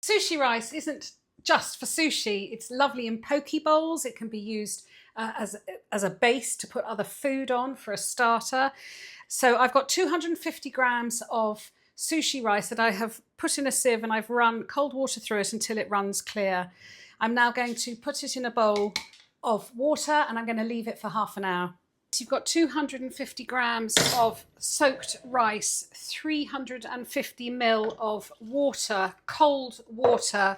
Sushi rice isn't just for sushi. It's lovely in poke bowls. It can be used as a base to put other food on for a starter. So I've got 250 grams of sushi rice that I have put in a sieve, and I've run cold water through it until it runs clear. I'm now going to put it in a bowl of water, and I'm going to leave it for half an hour. So you've got 250 grams of soaked rice, 350 ml of water, cold water.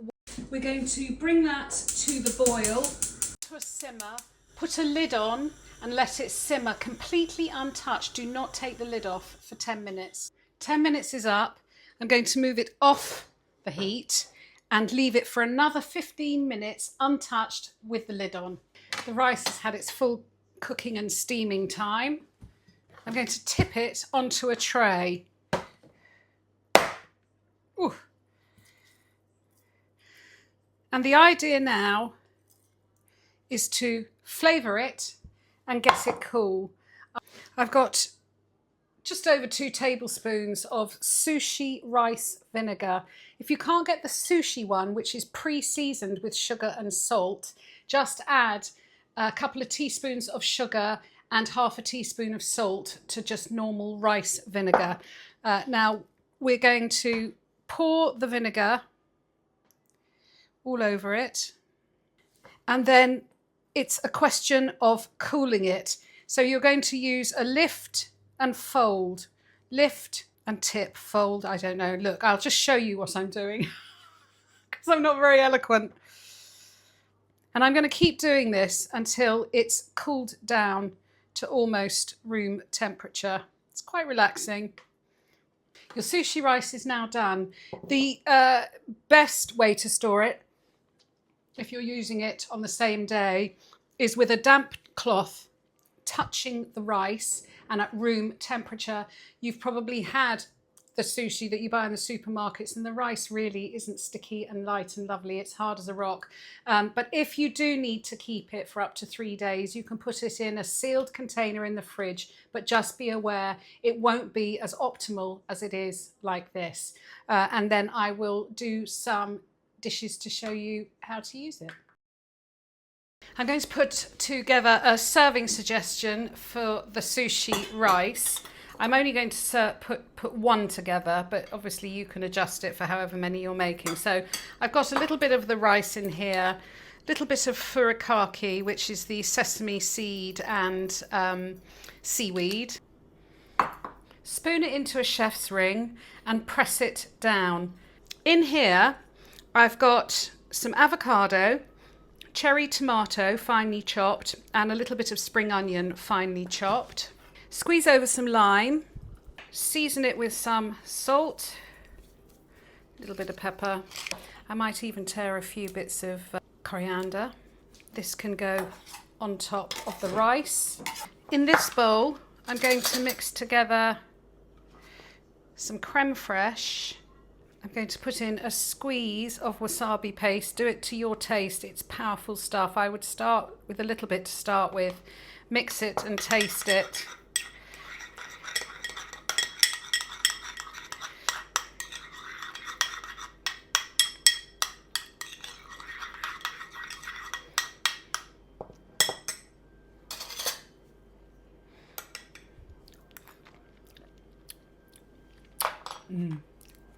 We're going to bring that to the boil, to a simmer, put a lid on and let it simmer completely untouched. Do not take the lid off for 10 minutes. 10 minutes is up. I'm going to move it off the heat and leave it for another 15 minutes untouched with the lid on. The rice has had its full cooking and steaming time. I'm going to tip it onto a tray. Ooh. And the idea now is to flavour it and get it cool. I've got just over 2 tablespoons of sushi rice vinegar. If you can't get the sushi one, which is pre-seasoned with sugar and salt, just add a couple of teaspoons of sugar and half a teaspoon of salt to just normal rice vinegar. Now we're going to pour the vinegar all over it, and then it's a question of cooling it. So you're going to use a lift and fold, lift and tip, fold, I don't know. Look, I'll just show you what I'm doing because I'm not very eloquent. And I'm going to keep doing this until it's cooled down to almost room temperature. It's quite relaxing. Your sushi rice is now done. The best way to store it, if you're using it on the same day, is with a damp cloth touching the rice and at room temperature. You've probably had the sushi that you buy in the supermarkets, and the rice really isn't sticky and light and lovely. It's hard as a rock. But if you do need to keep it for up to 3 days, you can put it in a sealed container in the fridge, but just be aware it won't be as optimal as it is like this. And then I will do some dishes to show you how to use it. I'm going to put together a serving suggestion for the sushi rice. I'm only going to put one together, but obviously you can adjust it for however many you're making. So I've got a little bit of the rice in here, a little bit of furikake, which is the sesame seed and seaweed. Spoon it into a chef's ring and press it down. In here, I've got some avocado, cherry tomato, finely chopped, and a little bit of spring onion, finely chopped. Squeeze over some lime, season it with some salt, a little bit of pepper. I might even tear a few bits of coriander. This can go on top of the rice. In this bowl, I'm going to mix together some creme fraiche. I'm going to put in a squeeze of wasabi paste. Do it to your taste. It's powerful stuff. I would start with a little bit to start with. Mix it and taste it.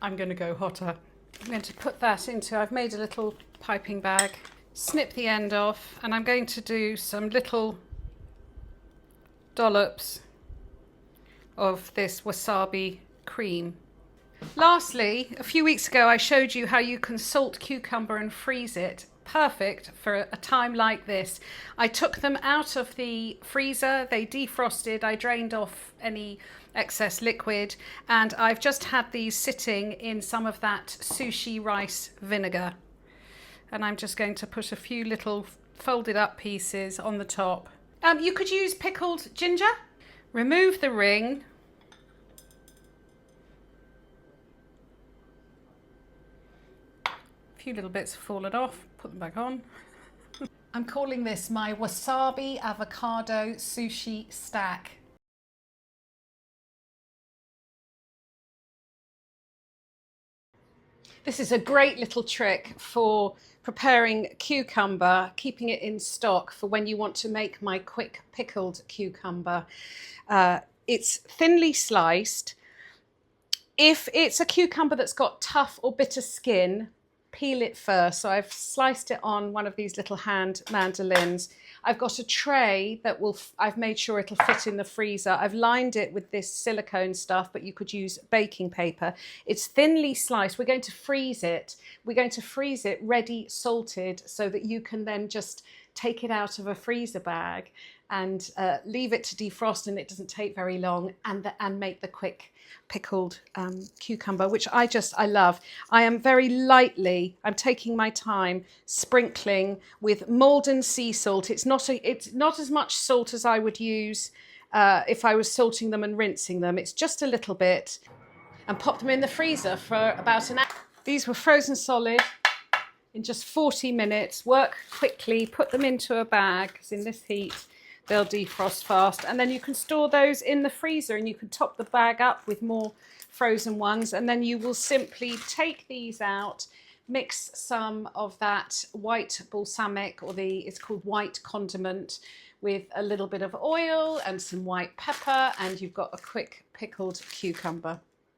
I'm going to go hotter. I'm going to put that into, I've made a little piping bag, snip the end off, and I'm going to do some little dollops of this wasabi cream. Lastly, a few weeks ago I showed you how you can salt cucumber and freeze it. Perfect for a time like this. I took them out of the freezer, they defrosted, I drained off any excess liquid, and I've just had these sitting in some of that sushi rice vinegar. And I'm just going to put a few little folded up pieces on the top. You could use pickled ginger. Remove the ring. A few little bits have fallen off, put them back on. I'm calling this my wasabi avocado sushi stack. This is a great little trick for preparing cucumber, keeping it in stock for when you want to make my quick pickled cucumber. It's thinly sliced. If it's a cucumber that's got tough or bitter skin, peel it first. So I've sliced it on one of these little hand mandolins. I've got a tray that I've made sure it'll fit in the freezer. I've lined it with this silicone stuff, but you could use baking paper. It's thinly sliced. We're going to freeze it. We're going to freeze it ready salted so that you can then just take it out of a freezer bag and leave it to defrost, and it doesn't take very long, and make the quick pickled cucumber, which I love. I am I'm taking my time sprinkling with Maldon sea salt. It's not as much salt as I would use if I was salting them and rinsing them. It's just a little bit, and pop them in the freezer for about an hour. These were frozen solid in just 40 minutes. Work quickly, put them into a bag, because in this heat they'll defrost fast, and then you can store those in the freezer, and you can top the bag up with more frozen ones, and then you will simply take these out, mix some of that white balsamic, or it's called white condiment, with a little bit of oil and some white pepper, and you've got a quick pickled cucumber.